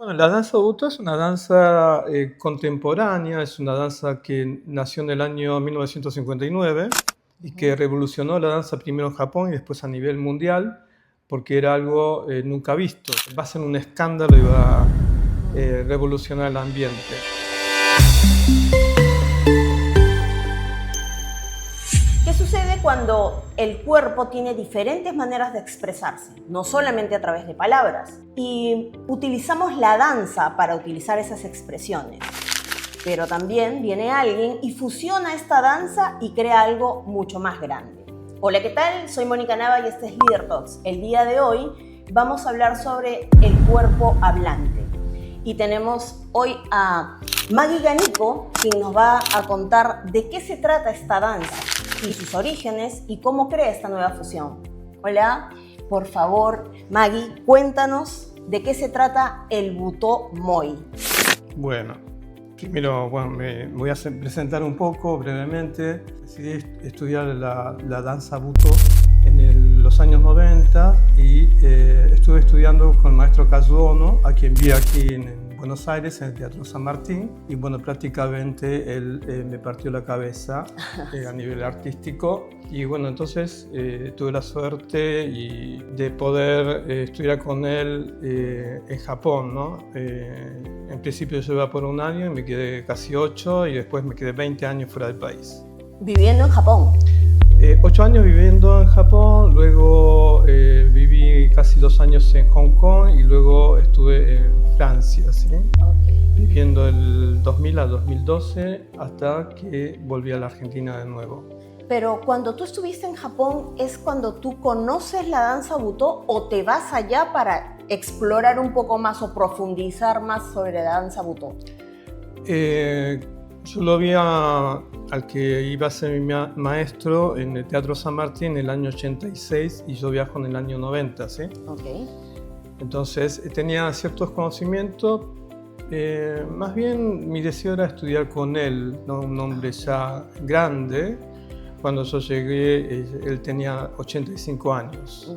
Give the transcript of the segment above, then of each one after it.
Bueno, la danza Buto es una danza contemporánea, es una danza que nació en el año 1959 y que revolucionó la danza primero en Japón y después a nivel mundial, porque era algo nunca visto. Va a ser un escándalo y va a revolucionar el ambiente. ¿Qué sucede cuando el cuerpo tiene diferentes maneras de expresarse? No solamente a través de palabras. Y utilizamos la danza para utilizar esas expresiones. Pero también viene alguien y fusiona esta danza y crea algo mucho más grande. Hola, ¿qué tal? Soy Mónica Nava y este es Leader Talks. El día de hoy vamos a hablar sobre el cuerpo hablante. Y tenemos hoy a Maggie Ganico, quien nos va a contar de qué se trata esta danza y sus orígenes y cómo crea esta nueva fusión. Hola, por favor, Maggie, cuéntanos de qué se trata el Buto Moi. Bueno, primero me voy a presentar un poco brevemente. Decidí estudiar la danza Buto en los años 90 y estuve estudiando con el maestro Kazuo Ono, a quien vi aquí en Buenos Aires, en el Teatro San Martín, y bueno, prácticamente él me partió la cabeza a nivel artístico. Y bueno, entonces tuve la suerte de poder estudiar con él en Japón, ¿no? En principio yo iba por un año y me quedé casi 8 y después me quedé 20 años fuera del país. Viviendo en Japón. 8 años viviendo en Japón, luego viví casi 2 años en Hong Kong y luego estuve en Francia, ¿sí? Viviendo del 2000 a 2012 hasta que volví a la Argentina de nuevo. Pero cuando tú estuviste en Japón, ¿es cuando tú conoces la danza Buto o te vas allá para explorar un poco más o profundizar más sobre la danza Buto? Yo lo vi al que iba a ser mi maestro en el Teatro San Martín en el año 86 y yo viajo en el año 90, ¿sí? Okay. Entonces tenía ciertos conocimientos, más bien mi deseo era estudiar con él, ¿no? Un hombre ya grande. Cuando yo llegué, él tenía 85 años.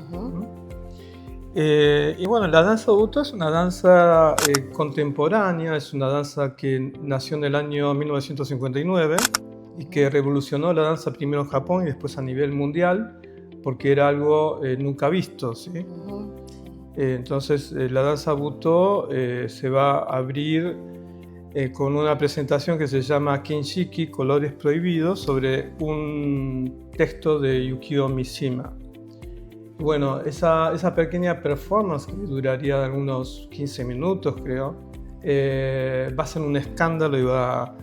Y bueno, la danza Buto es una danza contemporánea, es una danza que nació en el año 1959 y que revolucionó la danza primero en Japón y después a nivel mundial, porque era algo nunca visto, ¿sí? Entonces la danza Buto se va a abrir con una presentación que se llama Kinshiki, Colores Prohibidos, sobre un texto de Yukio Mishima. Bueno, esa pequeña performance, que duraría algunos 15 minutos, creo, va a ser un escándalo y va a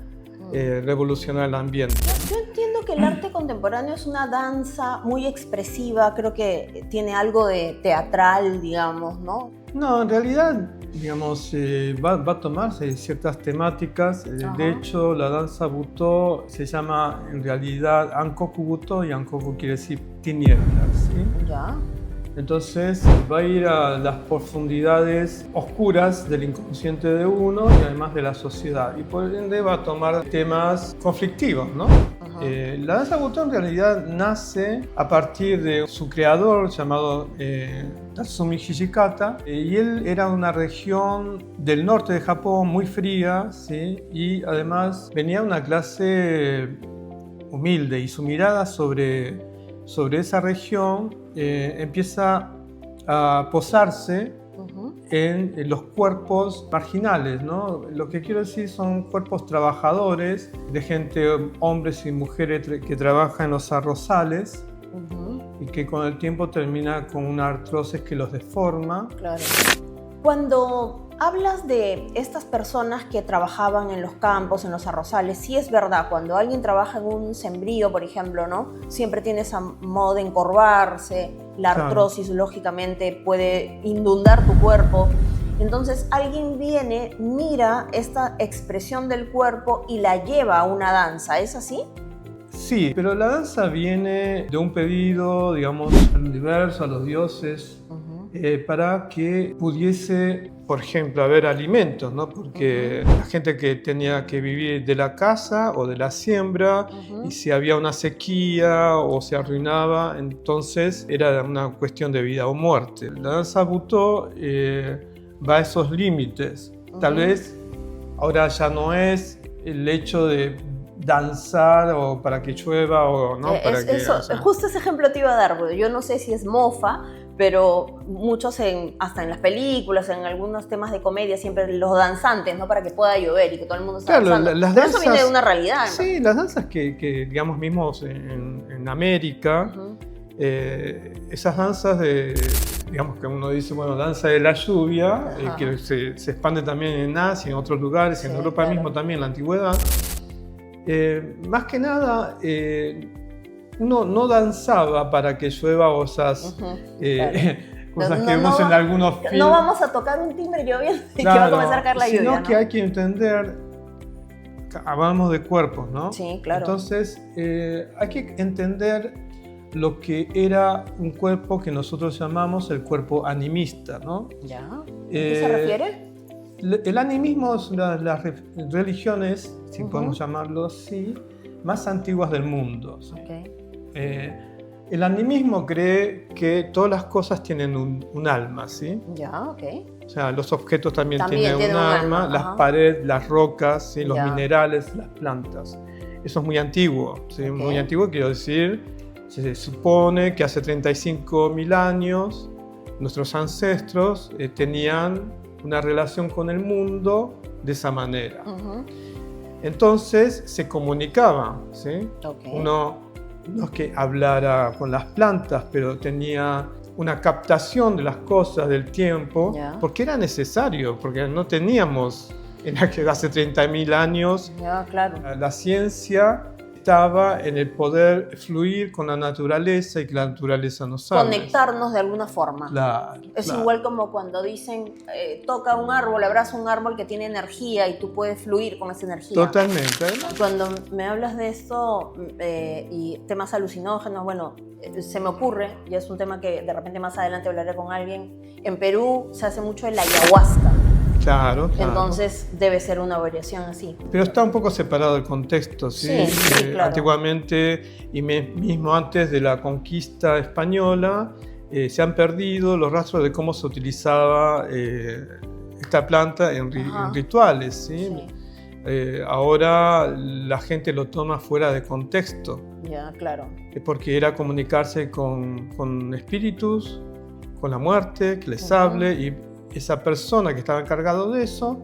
revolucionar el ambiente. Yo entiendo que el arte contemporáneo es una danza muy expresiva, creo que tiene algo de teatral, digamos, ¿no? No, en realidad, digamos, va a tomarse ciertas temáticas. De hecho, la danza Buto se llama en realidad Ankoku Buto y Ankoku quiere decir tinieblas, ¿sí? Ya. Entonces va a ir a las profundidades oscuras del inconsciente de uno y además de la sociedad, y por ende va a tomar temas conflictivos, ¿no? La danza Buto en realidad nace a partir de su creador llamado Tatsumi Hijikata, y él era de una región del norte de Japón muy fría, ¿sí? Y además venía de una clase humilde, y su mirada sobre esa región empieza a posarse en los cuerpos marginales, ¿no? Lo que quiero decir son cuerpos trabajadores, de gente, hombres y mujeres que trabajan en los arrozales y que con el tiempo termina con una artrosis que los deforma. Claro. Cuando hablas de estas personas que trabajaban en los campos, en los arrozales, sí es verdad, cuando alguien trabaja en un sembrío, por ejemplo, ¿no? Siempre tiene esa modo de encorvarse, la artrosis lógicamente puede inundar tu cuerpo. Entonces alguien viene, mira esta expresión del cuerpo y la lleva a una danza, ¿es así? Sí, pero la danza viene de un pedido, digamos, al universo, a los dioses, para que pudiese, por ejemplo, haber alimentos, ¿no? Porque la gente que tenía que vivir de la caza o de la siembra, y si había una sequía o se arruinaba, entonces era una cuestión de vida o muerte. La danza Buto va a esos límites. Tal vez ahora ya no es el hecho de danzar o para que llueva o no. Justo ese ejemplo te iba a dar, porque yo no sé si es mofa, pero muchos hasta en las películas, en algunos temas de comedia, siempre los danzantes, ¿no? Para que pueda llover y que todo el mundo esté danzando. Las pero danzas, eso viene de una realidad, ¿no? Sí, las danzas que digamos mismos en América, esas danzas digamos que uno dice, bueno, danza de la lluvia, que se expande también en Asia, en otros lugares, en Europa mismo también, en la antigüedad. Más que nada, uno no danzaba para que llueva o esas cosas que vemos en algunos films. No vamos a tocar un timbre lloviendo y que va a comenzar a caer la lluvia, sino que hay que entender, hablamos de cuerpos, ¿no? Sí, claro. Entonces, hay que entender lo que era un cuerpo que nosotros llamamos el cuerpo animista, ¿no? ¿Ya? ¿A qué se refiere? El animismo es una de las religiones, si podemos llamarlo así, más antiguas del mundo. ¿Sí? El animismo cree que todas las cosas tienen un alma, ¿sí? Ya, ok. O sea, los objetos también tienen un alma, las paredes, las rocas, ¿sí? Los minerales, las plantas. Eso es muy antiguo, ¿sí? Muy antiguo, quiero decir, se supone que hace 35.000 años nuestros ancestros tenían una relación con el mundo de esa manera. Entonces se comunicaban, ¿sí? Uno no es que hablara con las plantas, pero tenía una captación de las cosas, del tiempo, porque era necesario, porque no teníamos, hace 30.000 años, la ciencia estaba en el poder fluir con la naturaleza y que la naturaleza nos hable. Conectarnos de alguna forma. Claro, es igual como cuando dicen, toca un árbol, abraza un árbol que tiene energía y tú puedes fluir con esa energía. Totalmente. Cuando me hablas de esto y temas alucinógenos, bueno, se me ocurre, y es un tema que de repente más adelante hablaré con alguien, en Perú se hace mucho el ayahuasca. Claro. Entonces debe ser una variación así. Pero está un poco separado del contexto, ¿sí? Claro. Antiguamente y mismo antes de la conquista española se han perdido los rastros de cómo se utilizaba esta planta en rituales, ¿sí? Ahora la gente lo toma fuera de contexto. Ya, claro. Porque era comunicarse con espíritus, con la muerte, que les hable y esa persona que estaba encargado de eso,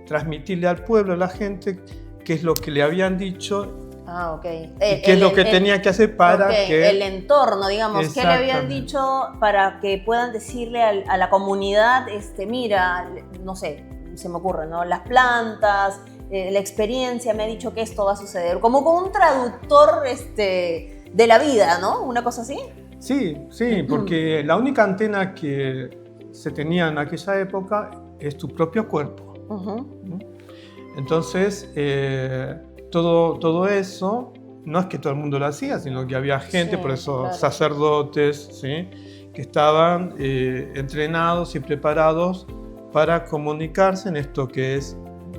transmitirle al pueblo, a la gente, qué es lo que le habían dicho y qué es lo que tenía que hacer para que... El entorno, digamos, qué le habían dicho para que puedan decirle a la comunidad, mira, no sé, se me ocurre, ¿no? Las plantas, la experiencia me ha dicho que esto va a suceder, como con un traductor de la vida, ¿no? Una cosa así. Sí, porque la única antena que se tenía en aquella época es tu propio cuerpo. Entonces, todo eso, no es que todo el mundo lo hacía, sino que había gente, por eso sacerdotes, ¿sí? Que estaban entrenados y preparados para comunicarse en esto que es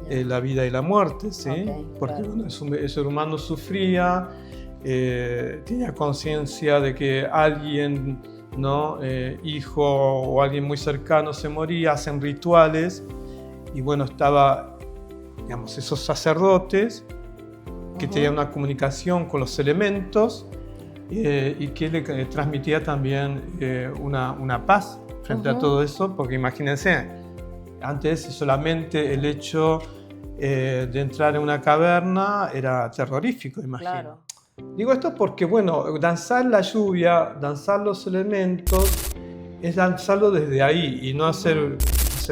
la vida y la muerte, ¿sí? Porque bueno, el ser humano sufría, tenía conciencia de que alguien, ¿no? Hijo o alguien muy cercano se moría, hacen rituales y bueno, estaba, digamos, esos sacerdotes que tenían una comunicación con los elementos y que le transmitía también una paz frente a todo eso, porque imagínense, antes solamente el hecho de entrar en una caverna era terrorífico, imagino. Claro. Digo esto porque, bueno, danzar la lluvia, danzar los elementos, es danzarlo desde ahí y no hacer,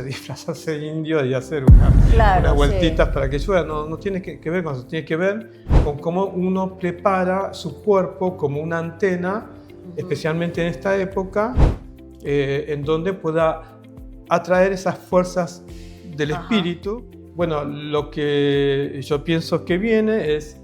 disfrazarse de indio y hacer unas vueltitas para que llueva. No tiene que ver con eso, tiene que ver con cómo uno prepara su cuerpo como una antena, especialmente en esta época, en donde pueda atraer esas fuerzas del espíritu. Bueno, lo que yo pienso que viene es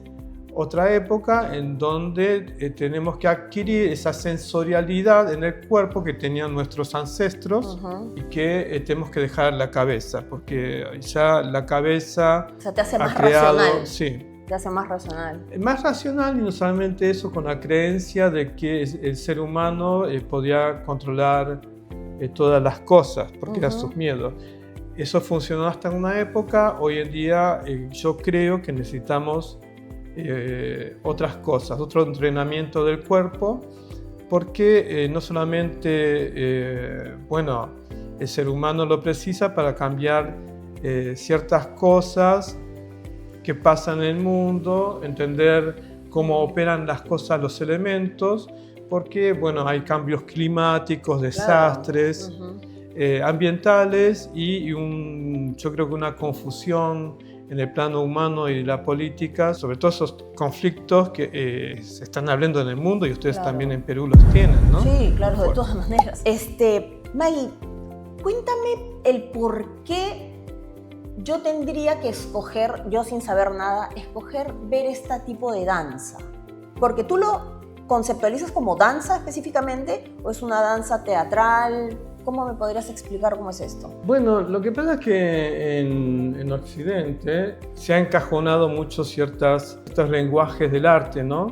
otra época en donde tenemos que adquirir esa sensorialidad en el cuerpo que tenían nuestros ancestros y que tenemos que dejar la cabeza, porque ya la cabeza te hace más racional. Sí. Te hace más racional. Más racional, y no solamente eso, con la creencia de que el ser humano podía controlar todas las cosas, porque eran sus miedos. Eso funcionó hasta una época. Hoy en día yo creo que necesitamos otras cosas, otro entrenamiento del cuerpo, porque no solamente, bueno, el ser humano lo precisa para cambiar ciertas cosas que pasan en el mundo, entender cómo operan las cosas, los elementos, porque, bueno, hay cambios climáticos, desastres, ambientales y yo creo que una confusión en el plano humano y la política, sobre todo esos conflictos que se están hablando en el mundo y ustedes también en Perú los tienen, ¿no? Sí, claro, de todas maneras. Maggie, cuéntame el por qué yo tendría que escoger, yo sin saber nada, escoger ver este tipo de danza. Porque tú lo conceptualizas como danza específicamente o es una danza teatral. ¿Cómo me podrías explicar cómo es esto? Bueno, lo que pasa es que en Occidente se ha encajonado mucho ciertos lenguajes del arte, ¿no?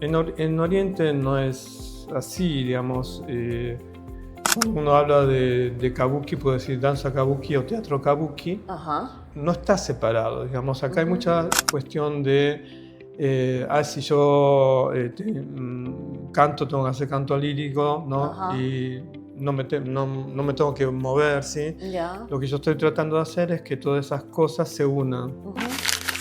En Oriente no es así, digamos. Cuando uno habla de kabuki, puede decir danza kabuki o teatro kabuki, no está separado, digamos. Acá hay mucha cuestión de, si yo canto, tengo que hacer canto lírico, ¿no? Y no me tengo que mover, ¿sí? Lo que yo estoy tratando de hacer es que todas esas cosas se unan.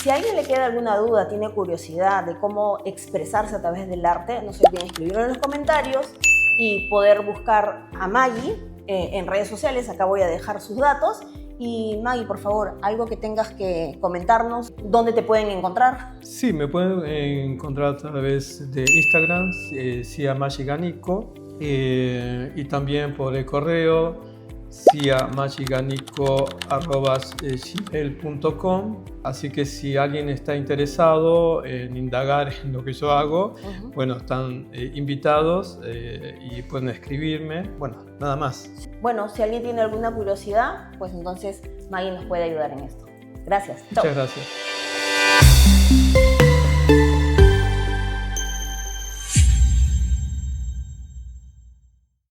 Si a alguien le queda alguna duda, tiene curiosidad de cómo expresarse a través del arte, no se olviden escribirlo en los comentarios y poder buscar a Maggie en redes sociales. Acá voy a dejar sus datos. Y Maggie, por favor, algo que tengas que comentarnos, ¿dónde te pueden encontrar? Sí, me pueden encontrar a través de Instagram, siamagiganico, y también por el correo siamagiganico@gmail.com. Así que si alguien está interesado en indagar en lo que yo hago, bueno, están invitados y pueden escribirme. Bueno, nada más. Bueno, si alguien tiene alguna curiosidad, pues entonces Maggie nos puede ayudar en esto. Gracias. Muchas gracias.